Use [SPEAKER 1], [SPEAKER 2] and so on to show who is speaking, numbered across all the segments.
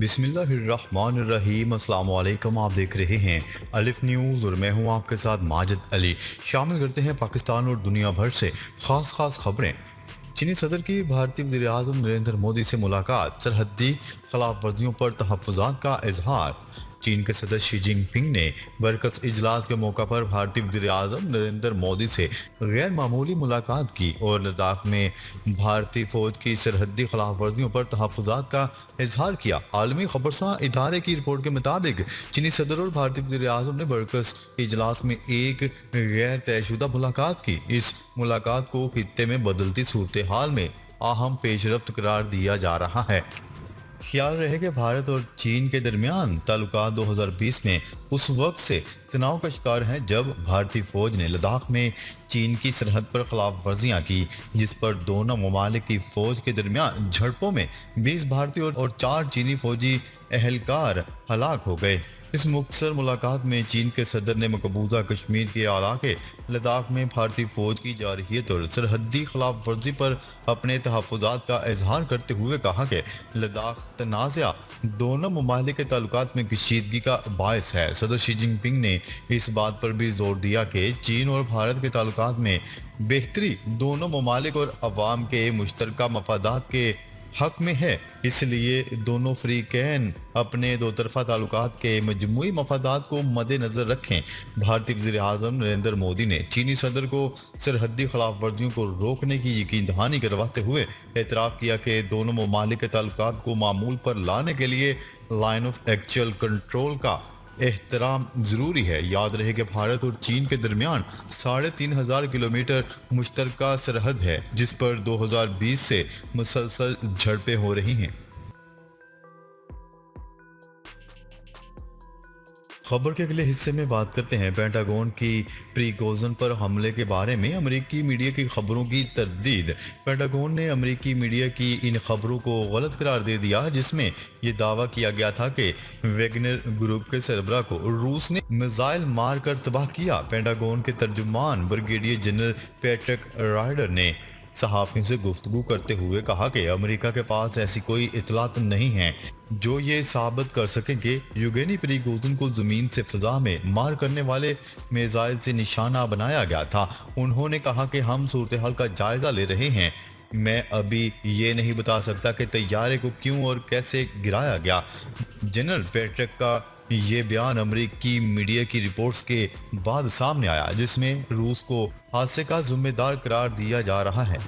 [SPEAKER 1] बिस्मिल्लाहिर्रहमानिर्रहीम। अस्सलाम वालेकुम। आप देख रहे हैं अलिफ न्यूज़ और मैं हूं आपके साथ माजिद अली। शामिल करते हैं पाकिस्तान और दुनिया भर से ख़ास खबरें। चीनी सदर की भारतीय वज़ीर आज़म नरेंद्र मोदी से मुलाकात, सरहदी खिलाफ वर्जियों पर तहफ़्फ़ुज़ात का इजहार। चीन के सदर शी जिनपिंग ने बरकस इजलास के मौका पर भारतीय वज़ीर आज़म नरेंद्र मोदी से गैर मामूली मुलाकात की और लद्दाख में भारतीय फ़ौज की सरहदी खिलाफ वर्जियों पर तहफ़्फ़ुज़ात का इजहार किया। आलमी खबरसां इदारे की रिपोर्ट के मुताबिक चीनी सदर और भारतीय वज़ीर आज़म ने बरकस इजलास में एक गैर तयशुदा मुलाकात की। इस मुलाकात को खित्ते में बदलती सूरत हाल में अहम पेशरफ्त करार दिया जा रहा है। ख्याल रहे कि भारत और चीन के दरमियान ताल्लुकात 2020 में उस वक्त से तनाव का शिकार हैं जब भारतीय फौज ने लद्दाख में चीन की सरहद पर खिलाफ वर्जियाँ की, जिस पर दोनों ममालिक की फौज के दरमियान झड़पों में 20 भारतीय और 4 चीनी फौजी एहलकार हलाक हो गए। इस मुख्तसर मुलाकात में चीन के सदर ने मकबूजा कश्मीर के इलाके लद्दाख में भारतीय फौज की जारहियत और सरहदी खिलाफ वर्जी पर अपने तहफ़्फ़ुज़ात का इजहार करते हुए कहा कि लद्दाख तनाज़ा दोनों ममालिक के ताल्लुकात में कशीदगी का बायस है। सदर शी जिनपिंग ने इस बात पर भी जोर दिया कि चीन और भारत के ताल्लुकात में बेहतरी दोनों ममालिक और अवाम के मुश्तरका मफादात के हक में है, इसलिए दोनों फ़रीक़ैन अपने दो तरफ़ा ताल्लुकात के मजमूई मफादात को मद्देनज़र रखें। भारतीय वज़ीर आज़म नरेंद्र मोदी ने चीनी सदर को सरहदी खिलाफ वर्जियों को रोकने की यकीन दहानी करवाते हुए एतराफ़ किया कि दोनों ममालिक के ताल्लुकात को मामूल पर लाने के लिए लाइन ऑफ एक्चुअल कंट्रोल का एहतराम ज़रूरी है। याद रहे कि भारत और चीन के दरमियान 3500 किलोमीटर मुश्तरका सरहद है, जिस पर 2020 से मुसलसल झड़पें हो रही हैं। खबर के अगले हिस्से में बात करते हैं पेंटागन की प्रीगोजन पर हमले के बारे में अमेरिकी मीडिया की खबरों की तरदीद। पेंटागन ने अमेरिकी मीडिया की इन खबरों को गलत करार दे दिया, जिसमें ये दावा किया गया था कि वैगनर ग्रुप के सरबराह को रूस ने मिसाइल मार कर तबाह किया। पेंटागन के तर्जुमान ब्रिगेडियर जनरल पैट्रिक राइडर ने सहाफ़ियों से गुफ्तगू करते हुए कहा कि अमेरिका के पास ऐसी कोई इतलात नहीं है जो ये साबित कर सके कि यूगेनी प्रीगोजन को ज़मीन से फ़ज़ा में मार करने वाले मिसाइल से निशाना बनाया गया था। उन्होंने कहा कि हम सूरत हाल का जायज़ा ले रहे हैं। मैं अभी ये नहीं बता सकता कि तैयारे को क्यों और कैसे गिराया गया। जनरल पैट्रिक का ये बयान अमेरिकी मीडिया की रिपोर्ट्स के बाद सामने आया, जिसमें रूस को हादसे का जिम्मेदार करार दिया जा रहा है।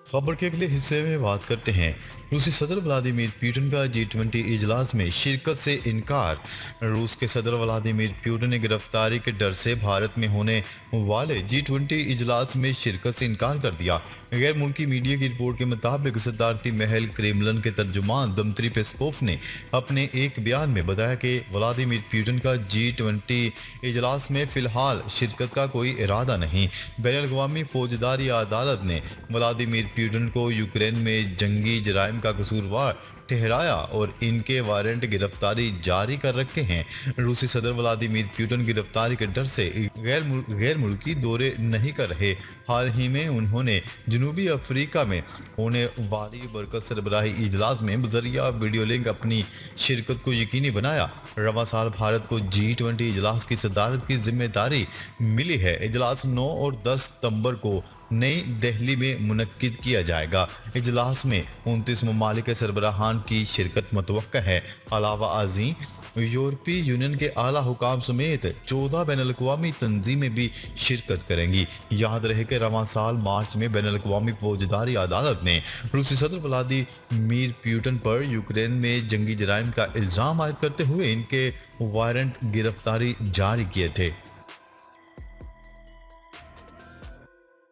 [SPEAKER 1] खबर के अगले हिस्से में बात करते हैं रूसी सदर व्लादिमीर पुतिन का G20 इजलास में शिरकत से इनकार। रूस के सदर व्लादिमीर पुतिन ने गिरफ्तारी के डर से भारत में होने वाले G20 इजलास में शिरकत से इनकार कर दिया। गैर मुल्की मीडिया की रिपोर्ट के मुताबिक सदारती महल क्रेमलिन के तर्जुमान दमित्री पेस्कोव ने अपने एक बयान में बताया कि व्लादिमीर पुतिन का G20 इजलास में फ़िलहाल शिरकत का कोई इरादा नहीं। बैनुल-अक़वामी फौजदारी अदालत ने व्लादिमीर पुतिन को यूक्रेन में जंगी जराइम का कसूरवार ठहराया और इनके वारंट गिरफ्तारी जारी कर रखे हैं। रूसी सदर व्लादिमीर पुतिन गिरफ्तारी के डर से गैर मुल्की दौरे नहीं कर रहे। हाल ही में उन्होंने जनूबी अफ्रीका में होने वाली बरकत सरबराही इजलास में बजरिया वीडियो लिंक अपनी शिरकत को यकीनी बनाया। रवां साल भारत को G20 इजलास की सदारत की जिम्मेदारी मिली है। इजलास 9 और 10 सितंबर को नई दिल्ली में मुनक्किद किया जाएगा। इजलास में 29 ममालिक के सरबराहान की शिरकत मुतवक्का है। अलावा अज़ीं यूरोपीय यूनियन के आला हुकाम समेत 14 बैनुल-अक़वामी तंजीमें भी शिरकत करेंगी। याद रहे कि रवां साल मार्च में बैनुल-अक़वामी फौजदारी अदालत ने रूसी सदर व्लादिमीर पुतिन पर यूक्रेन में जंगी जराइम का इल्ज़ाम आयद करते हुए इनके वारंट गिरफ्तारी जारी किए थे।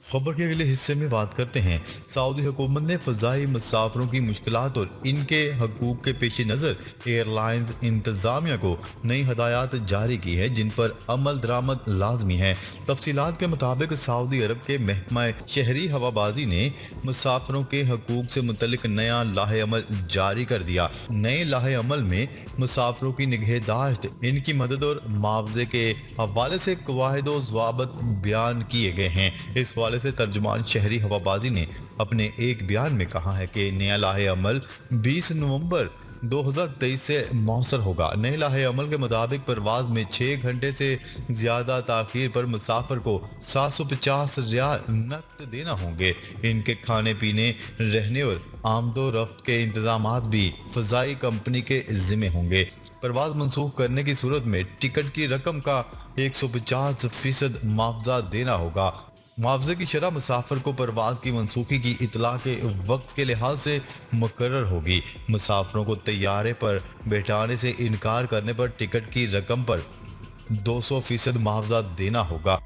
[SPEAKER 1] खबर के अगले हिस्से में बात करते हैं सऊदी हुकूमत ने फ़ज़ाई मुसाफिरों की मुश्किलात और इनके हकूक़ के पेश नज़र एयरलाइंस इंतज़ामिया को नई हदायत जारी की है, जिन पर अमल दरामद लाजमी है। तफसीलात के मुताबिक सऊदी अरब के महकमा शहरी हवाबाजी ने मुसाफिरों के हकूक़ से मुतल्लिक नया लाहे अमल जारी कर दिया। नए लाहे अमल में मुसाफिरों की निगहदाश्त, इनकी मदद और मुआवजे के हवाले से कवायद व ज़वाबित बयान किए गए हैं। इस हवाले से तर्जुमान शहरी हवाबाजी ने अपने एक बयान में कहा है कि नया लाहे अमल 20 नवंबर 2023 से मौसर होगा। नए लाहे अमल के मुताबिक परवाज में 6 घंटे से ज्यादा ताखीर पर मुसाफिर को 750 रियाल नकद देना होंगे। इनके खाने पीने, रहने और आमदो रफ्त के इंतजामात भी फजाई कंपनी के जिम्मे होंगे। परवाज मनसूख करने की सूरत में टिकट की रकम का 150% मुआवजा देना होगा। मुआवजे की शरह मुसाफिर को परवाज की मनसूखी की इतला के वक्त के लिहाज से मुकर्रर होगी। मुसाफिरों को तैयारे पर बैठाने से इनकार करने पर टिकट की रकम पर 200% मुआवजा देना होगा।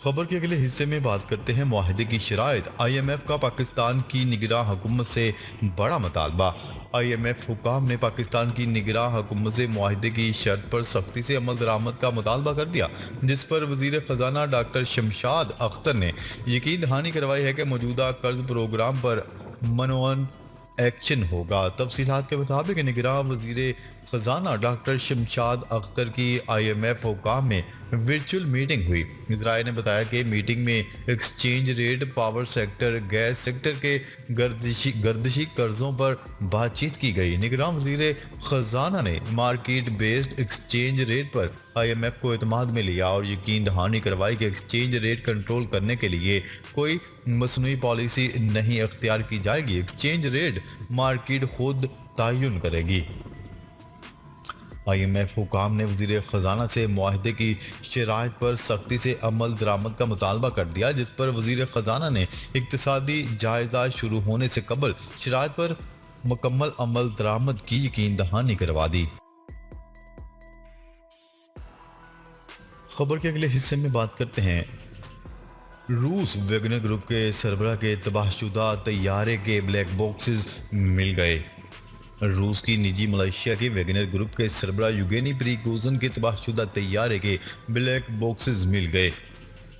[SPEAKER 1] खबर के अगले हिस्से में बात करते हैं मुआहदे की शराइत। IMF का पाकिस्तान की निगरान हुकूमत से बड़ा मुतालबा। IMF हुकाम ने पाकिस्तान की निगरान हुकूमत से मुआहदे की शर्त पर सख्ती से अमल दरामद का मुतालबा कर दिया, जिस पर वजीर खजाना डॉक्टर शमशाद अख्तर ने यकीन दहानी करवाई है कि मौजूदा कर्ज प्रोग्राम पर मनोअन एक्शन होगा। तफसीलात के मुताबिक निगरान वजीर खजाना डॉक्टर शमशाद अख्तर की IMF हुकाम में वर्चुअल मीटिंग हुई। इजराइल ने बताया कि मीटिंग में exchange rate, power sector, gas sector के गर्दिशी कर्जों पर बातचीत की गई। निगरान वजीर खजाना ने मार्केट बेस्ड एक्सचेंज रेट पर IMF को एतमाद में लिया और यकीन दहानी करवाई कि एक्सचेंज रेट कंट्रोल करने के लिए कोई मसनूई पॉलिसी नहीं अख्तियार की जाएगी। एक्सचेंज रेट मार्केट खुद तयन करेगी। IMF हुकाम ने वजीर खजाना से मुआहदे की शराइत पर सख्ती से अमल दरामद का मुतालबा कर दिया, जिस पर वजीर खजाना ने इक्तिसादी जायजा शुरू होने से कबल शराइत पर मुकम्मल अमल दरामद की यकीन दहानी करवा दी। खबर के अगले हिस्से में बात करते हैं रूस वैगनर ग्रुप के सरबराह के तबाहशुदा तैयारे के ब्लैक बॉक्सेस मिल गए। रूस की निजी मलेशिया के वैगनर ग्रुप के सरबराह यूगेनी प्रिगोजिन के तबाहशुदा तैयारे के ब्लैक बॉक्सेस मिल गए।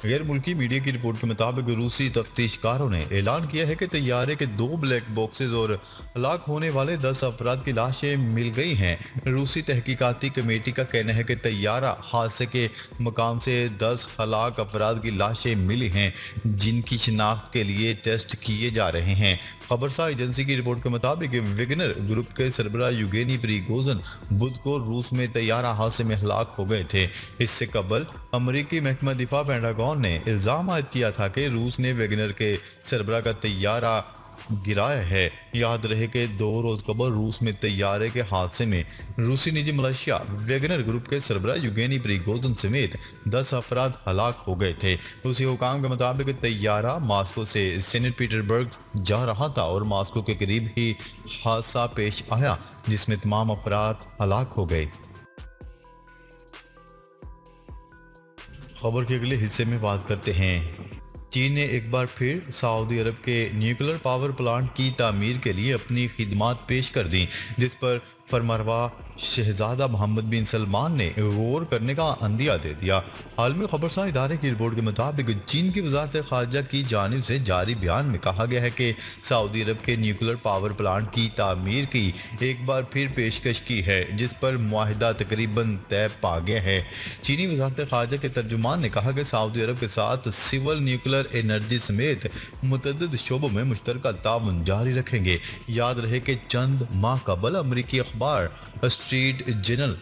[SPEAKER 1] गैर मुल्की मीडिया की रिपोर्ट के मुताबिक रूसी तफ्तीशकारों ने ऐलान किया है कि तैयारे के 2 ब्लैक बॉक्सेस और हलाक होने वाले 10 अफराद की लाशें मिल गई हैं। रूसी तहकीकाती कमेटी का कहना है कि तैयारा हादसे के मकाम से 10 हलाक अफराद की लाशें मिली हैं, जिनकी शिनाख्त के लिए टेस्ट किए जा रहे हैं। खबरसा एजेंसी की रिपोर्ट के मुताबिक वैगनर ग्रुप के सरबराह यूगेनी प्रिगोजिन बुध को रूस में तैयारा हादसे में हलाक हो गए थे। इससे कबल अमरीकी महकमा दिफा पेंटागन ने इल्जाम आयद किया था कि रूस ने वैगनर के सरबराह का तैयारा गिराया है। याद रहे कि 2 रोज कबल रूस में तैयारे के हादसे में रूसी निजी मलेशिया वैगनर ग्रुप के सरबराह यूगेनी प्रिगोजिन समेत 10 अफराद हलाक हो गए थे। रूसी हुकाम के मुताबिक तैयारा मास्को से सेंट पीटर्सबर्ग जा रहा था और मास्को के करीब ही हादसा पेश आया, जिसमें तमाम अफराद हलाक हो गए। खबर के अगले हिस्से में बात करते हैं चीन ने एक बार फिर सऊदी अरब के न्यूक्लियर पावर प्लांट की तामीर के लिए अपनी खिदमात पेश कर दी, जिस पर फरमारवा शहजादा मोहम्मद बिन सलमान ने गौर करने का अंदिया दे दिया। आलमी खबरसां इदारे की रिपोर्ट के मुताबिक चीन की वजारत खारजा की जानिब से जारी बयान में कहा गया है कि सऊदी अरब के न्यूक्लियर पावर प्लांट की तामीर की एक बार फिर पेशकश की है, जिस पर मुआहिदा तकरीबन तय पा गया है। चीनी वजारत खारजा के तर्जुमान ने कहा कि सऊदी अरब के साथ सिविल न्यूक्लियर एनर्जी समेत मुतअद्दिद शोबों में मुश्तरका ताउन जारी रखेंगे। याद रहे कि चंद माह कबल अमरीकी अखबार स्ट्रीट जर्नल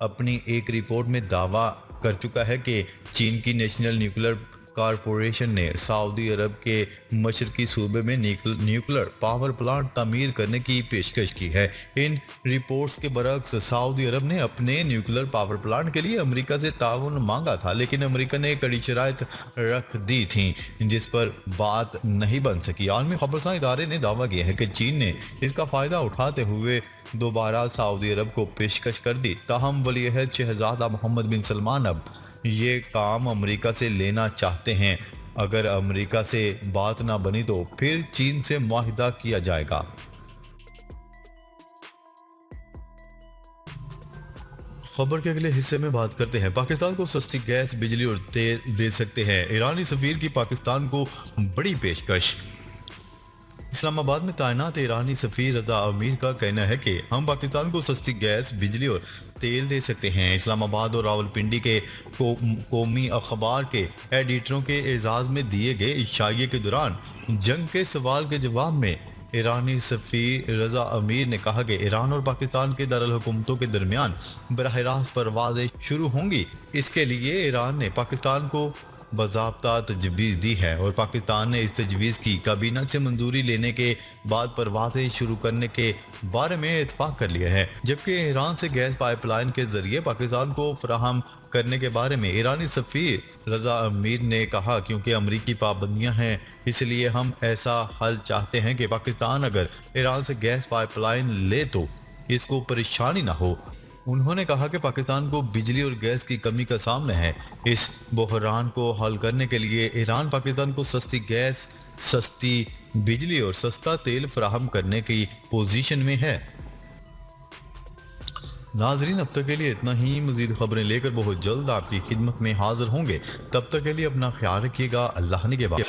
[SPEAKER 1] अपनी एक रिपोर्ट में दावा कर चुका है कि चीन की नेशनल न्यूक्लियर कॉरपोरेशन ने सऊदी अरब के मशरकी सूबे में न्यूक्लियर पावर प्लांट तामीर करने की पेशकश की है। इन रिपोर्ट्स के बरक्स सऊदी अरब ने अपने न्यूक्लियर पावर प्लांट के लिए अमेरिका से ताउन मांगा था, लेकिन अमेरिका ने कड़ी शराइत रख दी थी, जिस पर बात नहीं बन सकी। आलमी खबरसां इदारे ने दावा किया है कि चीन ने इसका फ़ायदा उठाते हुए दोबारा सऊदी अरब को पेशकश कर दी। ताहम वलीअहद शहजादा मोहम्मद बिन सलमान अब ये काम अमेरिका से लेना चाहते हैं। अगर अमेरिका से बात ना बनी तो फिर चीन से मुआहिदा किया जाएगा। खबर के अगले हिस्से में बात करते हैं पाकिस्तान को सस्ती गैस, बिजली और तेल दे सकते हैं। ईरानी सफीर की पाकिस्तान को बड़ी पेशकश। اسلام آباد میں تعینات ایرانی سفیر رضا امیر کا کہنا ہے کہ ہم پاکستان کو سستی گیس، بجلی اور تیل دے سکتے ہیں۔ اسلام آباد اور راولپنڈی کے قومی اخبار کے ایڈیٹروں کے اعزاز میں دیے گئے عشائیے کے دوران جنگ کے سوال کے جواب میں ایرانی سفیر رضا امیر نے کہا کہ ایران اور پاکستان کے دارالحکومتوں کے درمیان براہ راست پروازیں شروع ہوں گی۔ اس کے لیے ایران نے پاکستان کو باضابطہ تجویز دی ہے اور پاکستان نے اس تجویز کی کابینہ سے منظوری لینے کے بعد پروازیں شروع کرنے کے بارے میں اتفاق کر لیا ہے، جبکہ ایران سے گیس پائپ لائن کے ذریعے پاکستان کو فراہم کرنے کے بارے میں ایرانی سفیر رضا امیر نے کہا کیونکہ امریکی پابندیاں ہیں، اس لیے ہم ایسا حل چاہتے ہیں کہ پاکستان اگر ایران سے گیس پائپ لائن لے تو اس کو پریشانی نہ ہو۔ انہوں نے کہا کہ پاکستان کو بجلی اور گیس کی کمی کا سامنا ہے۔ اس بحران کو حل کرنے کے لیے ایران پاکستان کو سستی گیس، سستی بجلی اور سستا تیل فراہم کرنے کی پوزیشن میں ہے۔ ناظرین، اب تک کے لیے اتنا ہی۔ مزید خبریں لے کر بہت جلد آپ کی خدمت میں حاضر ہوں گے۔ تب تک کے لیے اپنا خیال رکھیے گا۔ اللہ نگہبان۔